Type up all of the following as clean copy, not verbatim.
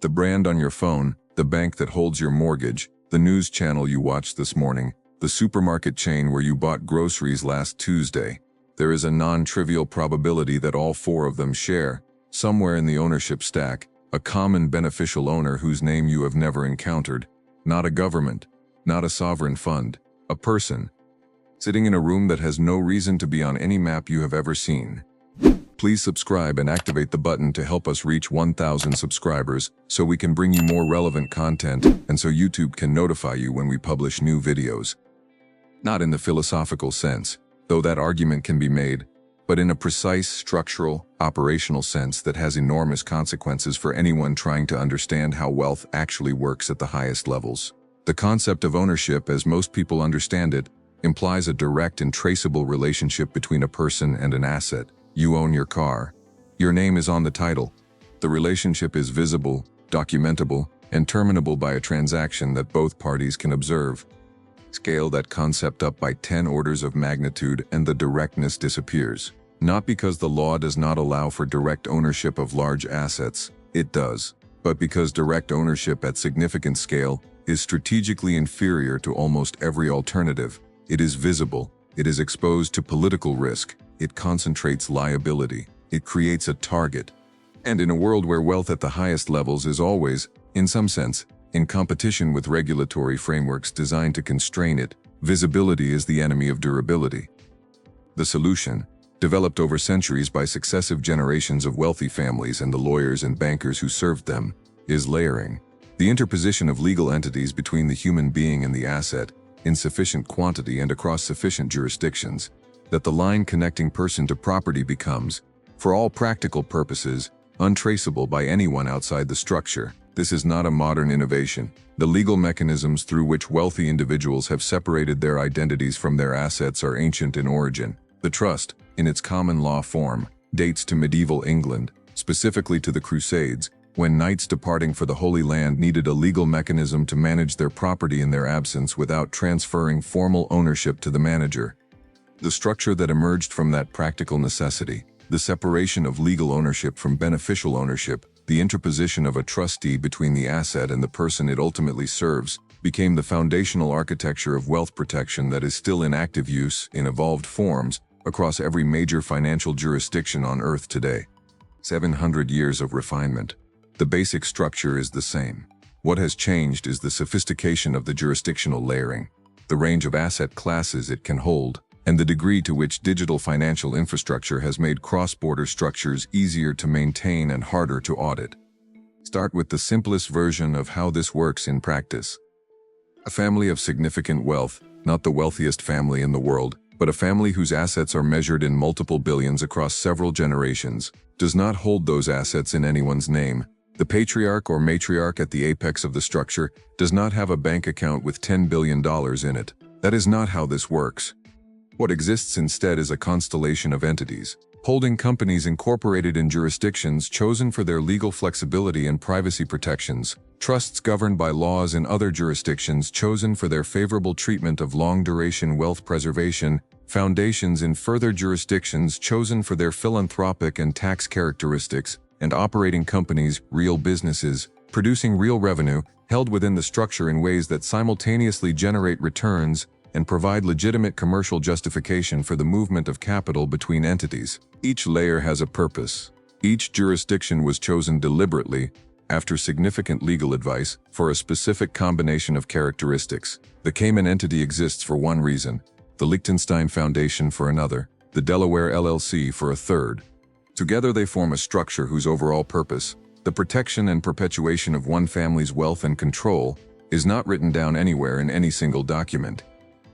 The brand on your phone, the bank that holds your mortgage, the news channel you watched this morning, the supermarket chain where you bought groceries last Tuesday. There is a non-trivial probability that all four of them share, somewhere in the ownership stack, a common beneficial owner whose name you have never encountered. Not a government, not a sovereign fund, a person, sitting in a room that has no reason to be on any map you have ever seen. Please subscribe and activate the button to help us reach 1,000 subscribers so we can bring you more relevant content and so YouTube can notify you when we publish new videos. Not in the philosophical sense, though that argument can be made, but in a precise, structural, operational sense that has enormous consequences for anyone trying to understand how wealth actually works at the highest levels. The concept of ownership, as most people understand it, implies a direct and traceable relationship between a person and an asset. You own your car. Your name is on the title. The relationship is visible, documentable, and terminable by a transaction that both parties can observe. Scale that concept up by 10 orders of magnitude and the directness disappears. Not because the law does not allow for direct ownership of large assets, it does, but because direct ownership at significant scale is strategically inferior to almost every alternative. It is visible, it is exposed to political risk, it concentrates liability, it creates a target. And in a world where wealth at the highest levels is always, in some sense, in competition with regulatory frameworks designed to constrain it, visibility is the enemy of durability. The solution, developed over centuries by successive generations of wealthy families and the lawyers and bankers who served them, is layering. The interposition of legal entities between the human being and the asset, in sufficient quantity and across sufficient jurisdictions, that the line connecting person to property becomes, for all practical purposes, untraceable by anyone outside the structure. This is not a modern innovation. The legal mechanisms through which wealthy individuals have separated their identities from their assets are ancient in origin. The trust, in its common law form, dates to medieval England, specifically to the Crusades, when knights departing for the Holy Land needed a legal mechanism to manage their property in their absence without transferring formal ownership to the manager. The structure that emerged from that practical necessity, the separation of legal ownership from beneficial ownership, the interposition of a trustee between the asset and the person it ultimately serves, became the foundational architecture of wealth protection that is still in active use, in evolved forms, across every major financial jurisdiction on Earth today. 700 years of refinement. The basic structure is the same. What has changed is the sophistication of the jurisdictional layering, the range of asset classes it can hold, and the degree to which digital financial infrastructure has made cross-border structures easier to maintain and harder to audit. Start with the simplest version of how this works in practice. A family of significant wealth, not the wealthiest family in the world, but a family whose assets are measured in multiple billions across several generations, does not hold those assets in anyone's name. The patriarch or matriarch at the apex of the structure does not have a bank account with $10 billion in it. That is not how this works. What exists instead is a constellation of entities, holding companies incorporated in jurisdictions chosen for their legal flexibility and privacy protections, trusts governed by laws in other jurisdictions chosen for their favorable treatment of long-duration wealth preservation, foundations in further jurisdictions chosen for their philanthropic and tax characteristics, and operating companies, real businesses, producing real revenue, held within the structure in ways that simultaneously generate returns and provide legitimate commercial justification for the movement of capital between entities. Each layer has a purpose. Each jurisdiction was chosen deliberately, after significant legal advice, for a specific combination of characteristics. The Cayman entity exists for one reason, the Liechtenstein Foundation for another, the Delaware LLC for a third. Together they form a structure whose overall purpose, the protection and perpetuation of one family's wealth and control, is not written down anywhere in any single document.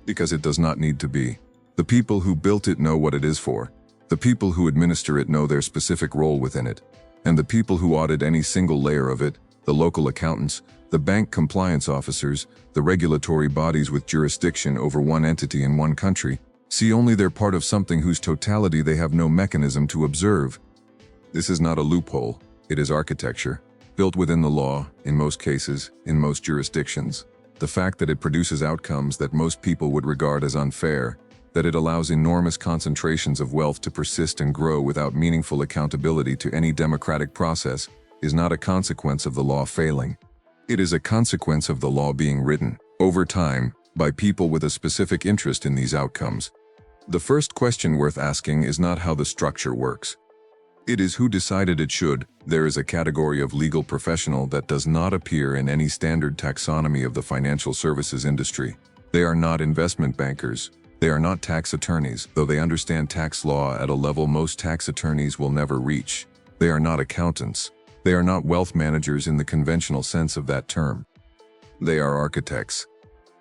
Because it does not need to be. The people who built it know what it is for. The people who administer it know their specific role within it. And the people who audit any single layer of it, the local accountants, the bank compliance officers, the regulatory bodies with jurisdiction over one entity in one country, see only their part of something whose totality they have no mechanism to observe. This is not a loophole, it is architecture, built within the law, in most cases, in most jurisdictions. The fact that it produces outcomes that most people would regard as unfair, that it allows enormous concentrations of wealth to persist and grow without meaningful accountability to any democratic process, is not a consequence of the law failing. It is a consequence of the law being written, over time, by people with a specific interest in these outcomes. The first question worth asking is not how the structure works. It is who decided it should. There is a category of legal professional that does not appear in any standard taxonomy of the financial services industry. They are not investment bankers. They are not tax attorneys, though they understand tax law at a level most tax attorneys will never reach. They are not accountants. They are not wealth managers in the conventional sense of that term. They are architects.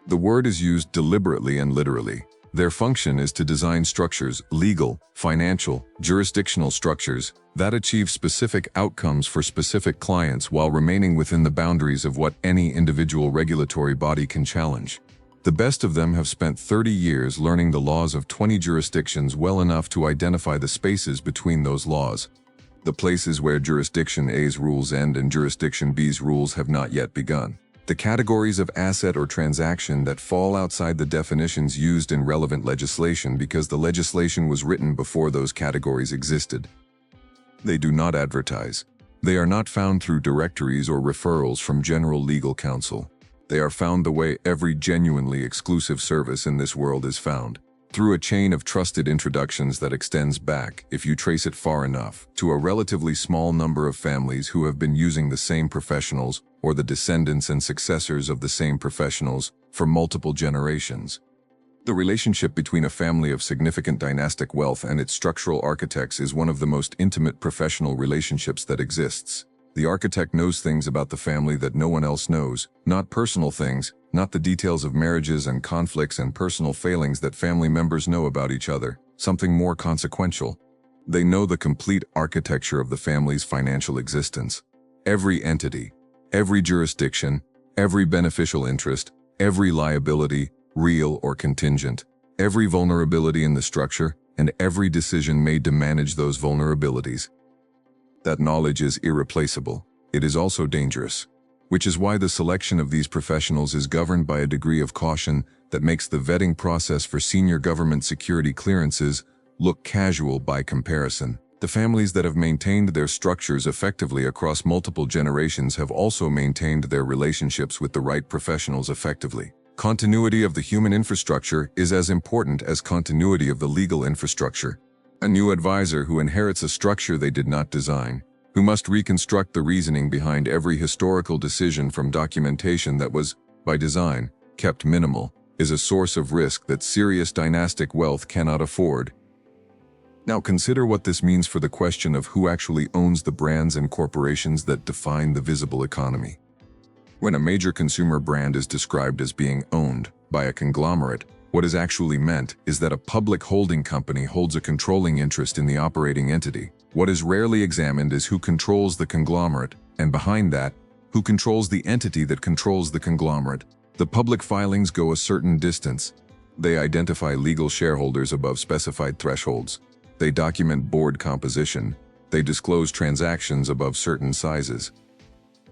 The word is used deliberately and literally. Their function is to design structures, legal, financial, jurisdictional structures, that achieve specific outcomes for specific clients while remaining within the boundaries of what any individual regulatory body can challenge. The best of them have spent 30 years learning the laws of 20 jurisdictions well enough to identify the spaces between those laws. The places where jurisdiction A's rules end and jurisdiction B's rules have not yet begun. The categories of asset or transaction that fall outside the definitions used in relevant legislation because the legislation was written before those categories existed. They do not advertise. They are not found through directories or referrals from general legal counsel. They are found the way every genuinely exclusive service in this world is found, through a chain of trusted introductions that extends back, if you trace it far enough, to a relatively small number of families who have been using the same professionals or the descendants and successors of the same professionals for multiple generations. The relationship between a family of significant dynastic wealth and its structural architects is one of the most intimate professional relationships that exists. The architect knows things about the family that no one else knows, not personal things, not the details of marriages and conflicts and personal failings that family members know about each other, something more consequential. They know the complete architecture of the family's financial existence. Every entity, every jurisdiction, every beneficial interest, every liability, real or contingent, every vulnerability in the structure, and every decision made to manage those vulnerabilities. That knowledge is irreplaceable. It is also dangerous, which is why the selection of these professionals is governed by a degree of caution that makes the vetting process for senior government security clearances look casual by comparison. The families that have maintained their structures effectively across multiple generations have also maintained their relationships with the right professionals effectively. Continuity of the human infrastructure is as important as continuity of the legal infrastructure. A new advisor who inherits a structure they did not design, who must reconstruct the reasoning behind every historical decision from documentation that was, by design, kept minimal, is a source of risk that serious dynastic wealth cannot afford. Now consider what this means for the question of who actually owns the brands and corporations that define the visible economy. When a major consumer brand is described as being owned by a conglomerate, what is actually meant is that a public holding company holds a controlling interest in the operating entity. What is rarely examined is who controls the conglomerate, and behind that, who controls the entity that controls the conglomerate. The public filings go a certain distance. They identify legal shareholders above specified thresholds. They document board composition. They disclose transactions above certain sizes.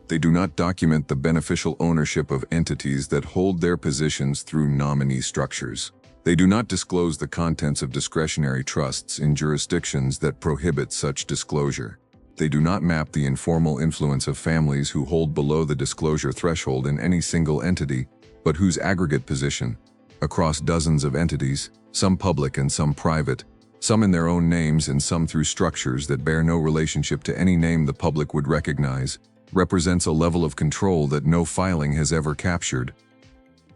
They do not document the beneficial ownership of entities that hold their positions through nominee structures. They do not disclose the contents of discretionary trusts in jurisdictions that prohibit such disclosure. They do not map the informal influence of families who hold below the disclosure threshold in any single entity, but whose aggregate position, across dozens of entities, some public and some private, some in their own names and some through structures that bear no relationship to any name the public would recognize, represents a level of control that no filing has ever captured.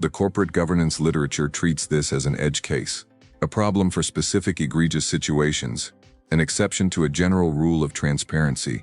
The corporate governance literature treats this as an edge case, a problem for specific egregious situations, an exception to a general rule of transparency.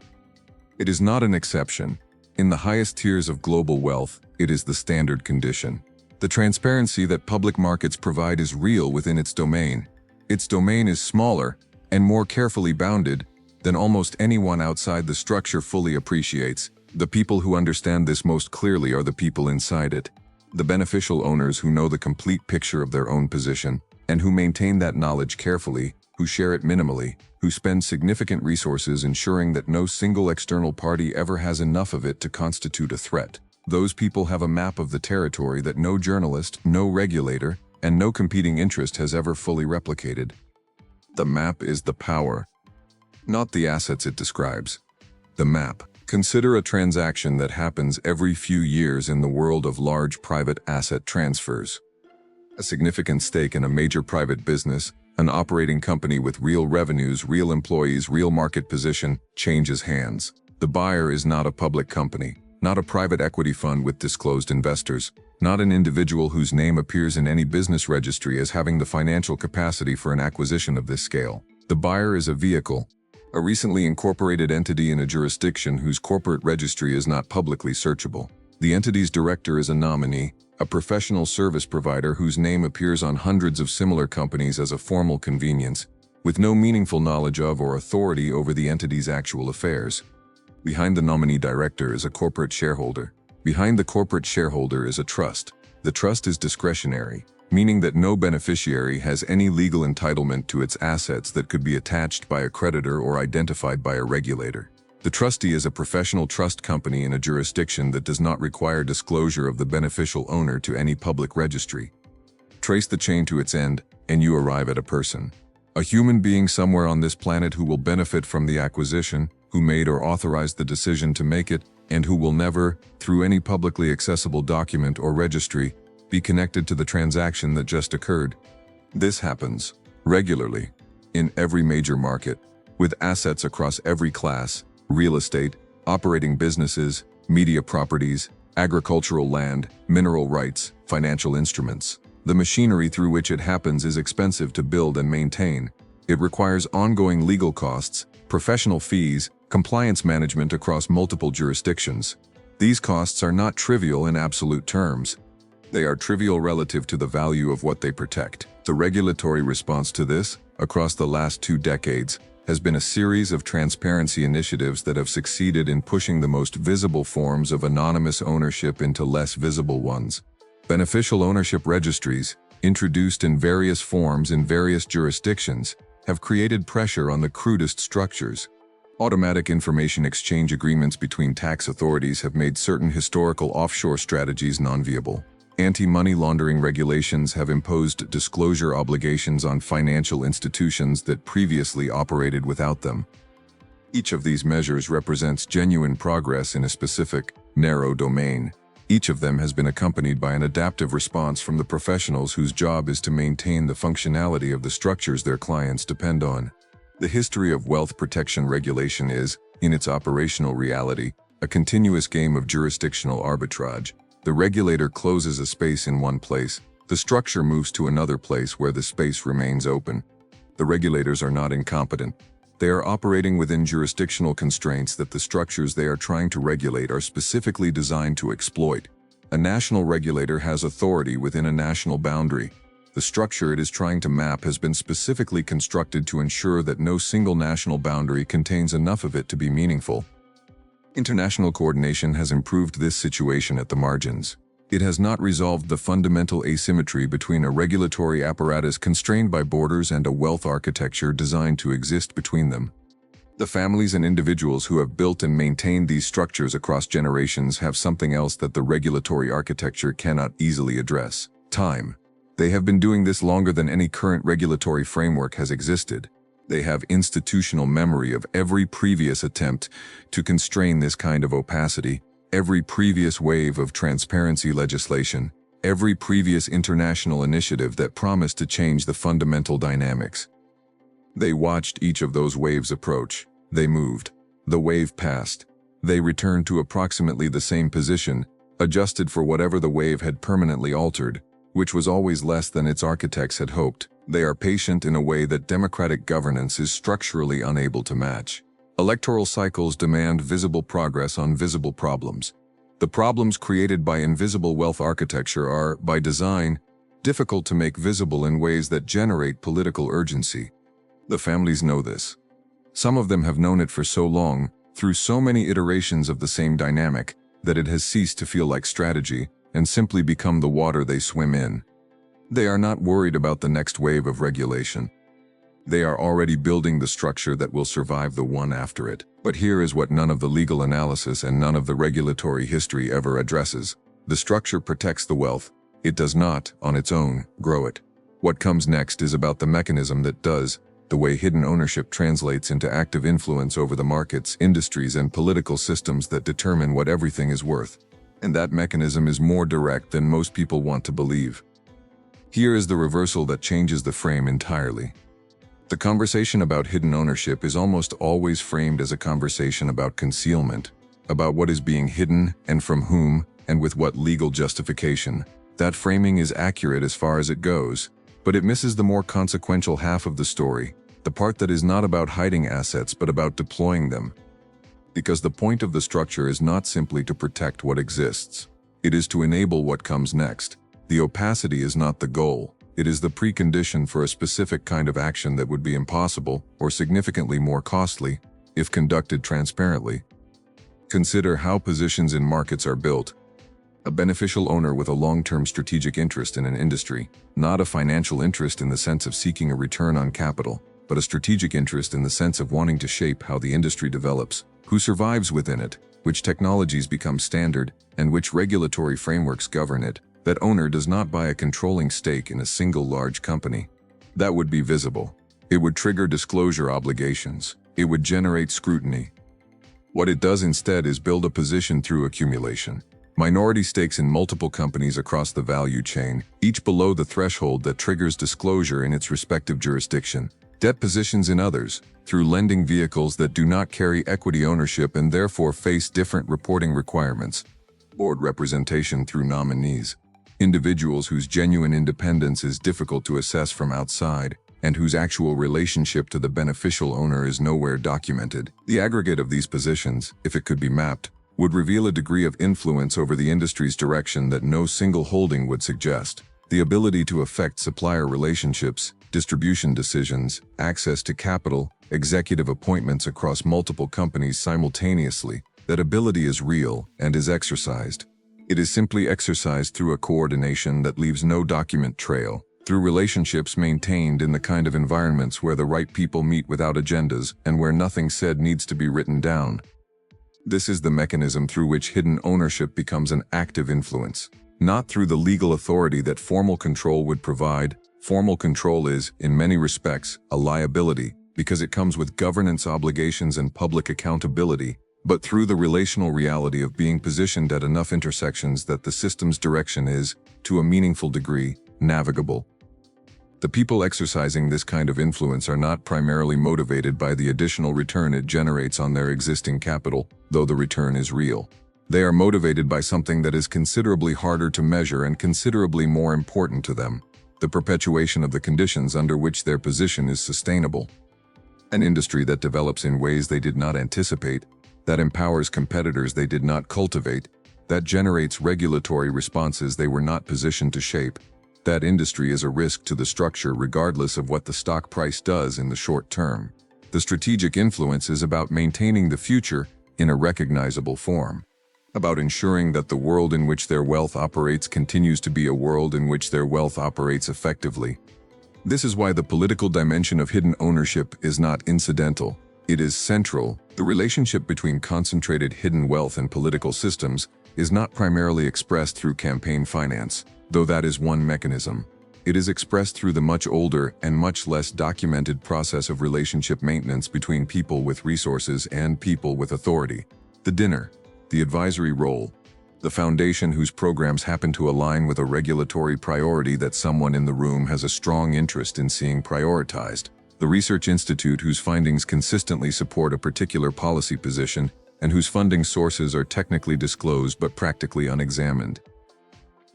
It is not an exception. In the highest tiers of global wealth, it is the standard condition. The transparency that public markets provide is real within its domain. Its domain is smaller and more carefully bounded than almost anyone outside the structure fully appreciates. The people who understand this most clearly are the people inside it, the beneficial owners who know the complete picture of their own position, and who maintain that knowledge carefully, who share it minimally, who spend significant resources ensuring that no single external party ever has enough of it to constitute a threat. Those people have a map of the territory that no journalist, no regulator, and no competing interest has ever fully replicated. The map is the power, not the assets it describes. The map, Consider a transaction that happens every few years in the world of large private asset transfers. A significant stake in a major private business, an operating company with real revenues, real employees, real market position, changes hands. The buyer is not a public company, not a private equity fund with disclosed investors, not an individual whose name appears in any business registry as having the financial capacity for an acquisition of this scale. The buyer is a vehicle, a recently incorporated entity in a jurisdiction whose corporate registry is not publicly searchable. The entity's director is a nominee, a professional service provider whose name appears on hundreds of similar companies as a formal convenience, with no meaningful knowledge of or authority over the entity's actual affairs. Behind the nominee director is a corporate shareholder. Behind the corporate shareholder is a trust. The trust is discretionary, meaning that no beneficiary has any legal entitlement to its assets that could be attached by a creditor or identified by a regulator. The trustee is a professional trust company in a jurisdiction that does not require disclosure of the beneficial owner to any public registry. Trace the chain to its end, and you arrive at a person. A human being somewhere on this planet who will benefit from the acquisition, who made or authorized the decision to make it, and who will never, through any publicly accessible document or registry, be connected to the transaction that just occurred. This happens regularly in every major market, with assets across every class: real estate, operating businesses, media properties, agricultural land, mineral rights, financial instruments. The machinery through which it happens is expensive to build and maintain. It requires ongoing legal costs, professional fees, compliance management across multiple jurisdictions. These costs are not trivial in absolute terms. They are trivial relative to the value of what they protect. The regulatory response to this, across the last 2 decades, has been a series of transparency initiatives that have succeeded in pushing the most visible forms of anonymous ownership into less visible ones. Beneficial ownership registries, introduced in various forms in various jurisdictions, have created pressure on the crudest structures. Automatic information exchange agreements between tax authorities have made certain historical offshore strategies non-viable. Anti-money laundering regulations have imposed disclosure obligations on financial institutions that previously operated without them. Each of these measures represents genuine progress in a specific, narrow domain. Each of them has been accompanied by an adaptive response from the professionals whose job is to maintain the functionality of the structures their clients depend on. The history of wealth protection regulation is, in its operational reality, a continuous game of jurisdictional arbitrage. The regulator closes a space in one place, the structure moves to another place where the space remains open. The regulators are not incompetent. They are operating within jurisdictional constraints that the structures they are trying to regulate are specifically designed to exploit. A national regulator has authority within a national boundary. The structure it is trying to map has been specifically constructed to ensure that no single national boundary contains enough of it to be meaningful. International coordination has improved this situation at the margins. It has not resolved the fundamental asymmetry between a regulatory apparatus constrained by borders and a wealth architecture designed to exist between them. The families and individuals who have built and maintained these structures across generations have something else that the regulatory architecture cannot easily address: time. They have been doing this longer than any current regulatory framework has existed. They have institutional memory of every previous attempt to constrain this kind of opacity, every previous wave of transparency legislation, every previous international initiative that promised to change the fundamental dynamics. They watched each of those waves approach. They moved. The wave passed. They returned to approximately the same position, adjusted for whatever the wave had permanently altered, which was always less than its architects had hoped. They are patient in a way that democratic governance is structurally unable to match. Electoral cycles demand visible progress on visible problems. The problems created by invisible wealth architecture are, by design, difficult to make visible in ways that generate political urgency. The families know this. Some of them have known it for so long, through so many iterations of the same dynamic, that it has ceased to feel like strategy and simply become the water they swim in. They are not worried about the next wave of regulation. They are already building the structure that will survive the one after it. But here is what none of the legal analysis and none of the regulatory history ever addresses. The structure protects the wealth. It does not, on its own, grow it. What comes next is about the mechanism that does. the way hidden ownership translates into active influence over the markets, industries, and political systems that determine what everything is worth. And that mechanism is more direct than most people want to believe. Here is the reversal that changes the frame entirely. The conversation about hidden ownership is almost always framed as a conversation about concealment, about what is being hidden and from whom and with what legal justification. That framing is accurate as far as it goes, but it misses the more consequential half of the story, the part that is not about hiding assets but about deploying them. Because the point of the structure is not simply to protect what exists. It is to enable what comes next. The opacity is not the goal. It is the precondition for a specific kind of action that would be impossible or significantly more costly if conducted transparently. Consider how positions in markets are built. A beneficial owner with a long-term strategic interest in an industry, not a financial interest in the sense of seeking a return on capital, but a strategic interest in the sense of wanting to shape how the industry develops, who survives within it, which technologies become standard, and which regulatory frameworks govern it. That owner does not buy a controlling stake in a single large company. That would be visible. It would trigger disclosure obligations. It would generate scrutiny. What it does instead is build a position through accumulation. Minority stakes in multiple companies across the value chain, each below the threshold that triggers disclosure in its respective jurisdiction. Debt positions in others, through lending vehicles that do not carry equity ownership and therefore face different reporting requirements. Board representation through nominees. Individuals whose genuine independence is difficult to assess from outside, and whose actual relationship to the beneficial owner is nowhere documented. The aggregate of these positions, if it could be mapped, would reveal a degree of influence over the industry's direction that no single holding would suggest. The ability to affect supplier relationships, distribution decisions, access to capital, executive appointments across multiple companies simultaneously. That ability is real and is exercised. It is simply exercised through a coordination that leaves no document trail, through relationships maintained in the kind of environments where the right people meet without agendas and where nothing said needs to be written down. This is the mechanism through which hidden ownership becomes an active influence. Not through the legal authority that formal control would provide. Formal control is, in many respects, a liability, because it comes with governance obligations and public accountability, but through the relational reality of being positioned at enough intersections that the system's direction is, to a meaningful degree, navigable. The people exercising this kind of influence are not primarily motivated by the additional return it generates on their existing capital, though the return is real. They are motivated by something that is considerably harder to measure and considerably more important to them: the perpetuation of the conditions under which their position is sustainable. An industry that develops in ways they did not anticipate, that empowers competitors they did not cultivate, that generates regulatory responses they were not positioned to shape. That industry is a risk to the structure regardless of what the stock price does in the short term. The strategic influence is about maintaining the future in a recognizable form, about ensuring that the world in which their wealth operates continues to be a world in which their wealth operates effectively. This is why the political dimension of hidden ownership is not incidental. It is central. The relationship between concentrated hidden wealth and political systems is not primarily expressed through campaign finance, though that is one mechanism. It is expressed through the much older and much less documented process of relationship maintenance between people with resources and people with authority. The dinner, the advisory role, the foundation whose programs happen to align with a regulatory priority that someone in the room has a strong interest in seeing prioritized, the research institute whose findings consistently support a particular policy position and whose funding sources are technically disclosed but practically unexamined.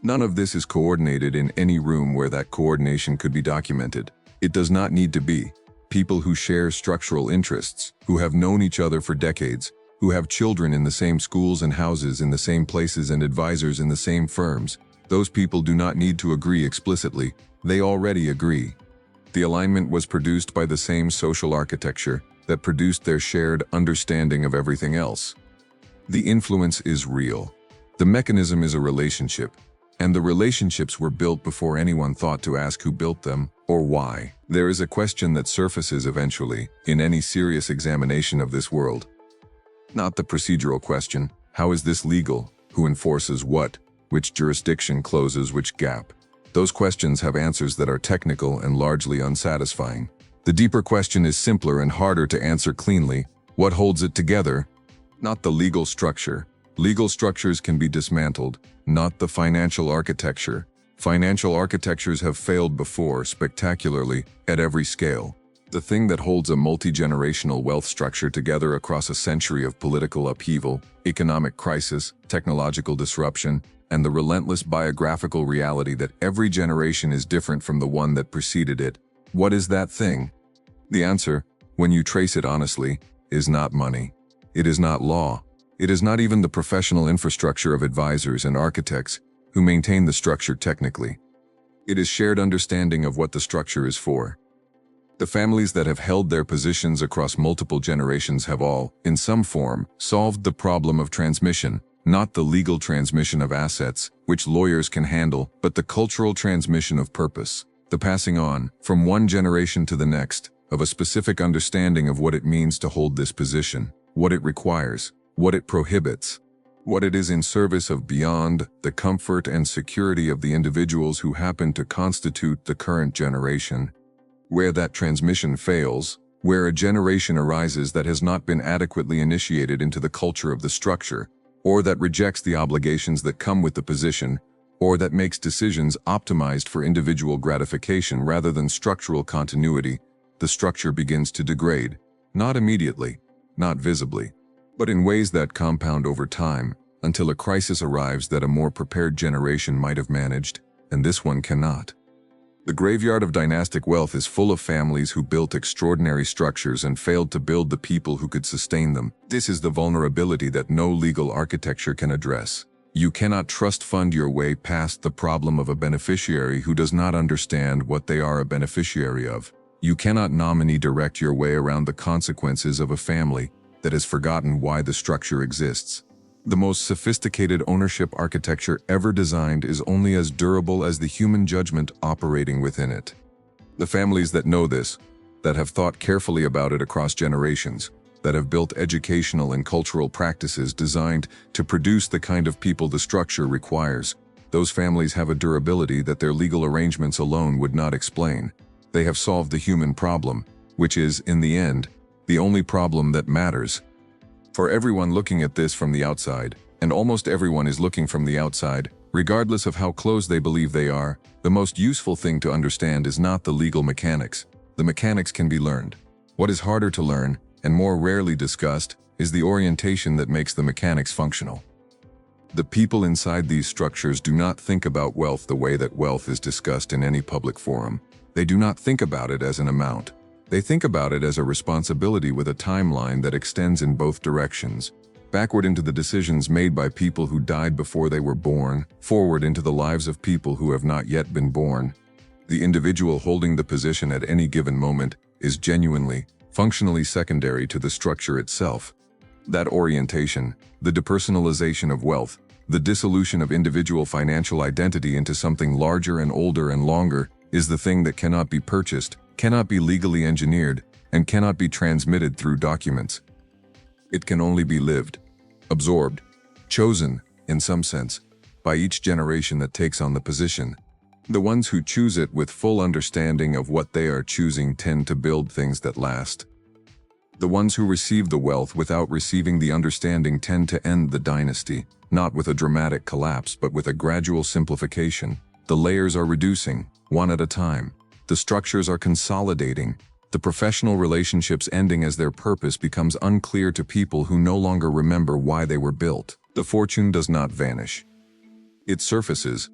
None of this is coordinated in any room where that coordination could be documented. It does not need to be. People who share structural interests, who have known each other for decades, who have children in the same schools and houses in the same places and advisors in the same firms, those people do not need to agree explicitly. They already agree. The alignment was produced by the same social architecture that produced their shared understanding of everything else. The influence is real. The mechanism is a relationship. And the relationships were built before anyone thought to ask who built them or why. There is a question that surfaces eventually in any serious examination of this world. Not the procedural question, how is this legal, who enforces what, which jurisdiction closes which gap. Those questions have answers that are technical and largely unsatisfying. The deeper question is simpler and harder to answer cleanly. What holds it together? Not the legal structure. Legal structures can be dismantled, not the financial architecture. Financial architectures have failed before, spectacularly, at every scale. The thing that holds a multi-generational wealth structure together across a century of political upheaval, economic crisis, technological disruption, and the relentless biographical reality that every generation is different from the one that preceded it. What is that thing? The answer, when you trace it honestly, is not money. It is not law. It is not even the professional infrastructure of advisors and architects who maintain the structure technically. It is shared understanding of what the structure is for. The families that have held their positions across multiple generations have all, in some form, solved the problem of transmission, not the legal transmission of assets, which lawyers can handle, but the cultural transmission of purpose, the passing on, from one generation to the next, of a specific understanding of what it means to hold this position, what it requires, what it prohibits, what it is in service of beyond the comfort and security of the individuals who happen to constitute the current generation. Where that transmission fails, where a generation arises that has not been adequately initiated into the culture of the structure, or that rejects the obligations that come with the position, or that makes decisions optimized for individual gratification rather than structural continuity, the structure begins to degrade, not immediately, not visibly, but in ways that compound over time, until a crisis arrives that a more prepared generation might have managed, and this one cannot. The graveyard of dynastic wealth is full of families who built extraordinary structures and failed to build the people who could sustain them. This is the vulnerability that no legal architecture can address. You cannot trust fund your way past the problem of a beneficiary who does not understand what they are a beneficiary of. You cannot nominee direct your way around the consequences of a family that has forgotten why the structure exists. The most sophisticated ownership architecture ever designed is only as durable as the human judgment operating within it. The families that know this, that have thought carefully about it across generations, that have built educational and cultural practices designed to produce the kind of people the structure requires, those families have a durability that their legal arrangements alone would not explain. They have solved the human problem, which is, in the end, the only problem that matters. For everyone looking at this from the outside, and almost everyone is looking from the outside, regardless of how close they believe they are, the most useful thing to understand is not the legal mechanics. The mechanics can be learned. What is harder to learn, and more rarely discussed, is the orientation that makes the mechanics functional. The people inside these structures do not think about wealth the way that wealth is discussed in any public forum. They do not think about it as an amount. They think about it as a responsibility with a timeline that extends in both directions, backward into the decisions made by people who died before they were born, forward into the lives of people who have not yet been born. The individual holding the position at any given moment is genuinely, functionally secondary to the structure itself. That orientation, the depersonalization of wealth, the dissolution of individual financial identity into something larger and older and longer, is the thing that cannot be purchased, cannot be legally engineered, and cannot be transmitted through documents. It can only be lived, absorbed, chosen, in some sense, by each generation that takes on the position. The ones who choose it with full understanding of what they are choosing tend to build things that last. The ones who receive the wealth without receiving the understanding tend to end the dynasty, not with a dramatic collapse but with a gradual simplification. The layers are reducing, one at a time. The structures are consolidating, the professional relationships ending as their purpose becomes unclear to people who no longer remember why they were built. The fortune does not vanish. It surfaces,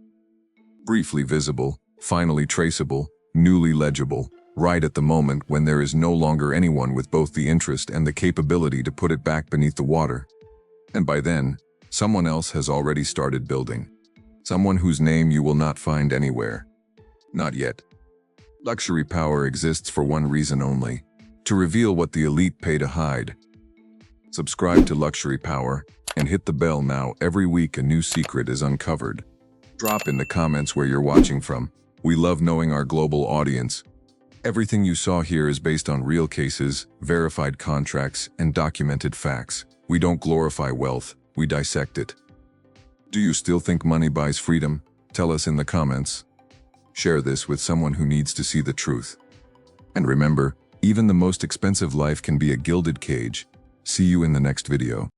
briefly visible, finally traceable, newly legible, right at the moment when there is no longer anyone with both the interest and the capability to put it back beneath the water. And by then, someone else has already started building. Someone whose name you will not find anywhere. Not yet. Luxury power exists for one reason only: to reveal what the elite pay to hide. Subscribe to Luxury Power and hit the bell now. Every week a new secret is uncovered. Drop in the comments where you're watching from. We love knowing our global audience. Everything you saw here is based on real cases, verified contracts, and documented facts. We don't glorify wealth, we dissect it. Do you still think money buys freedom? Tell us in the comments. Share this with someone who needs to see the truth. And remember, even the most expensive life can be a gilded cage. See you in the next video.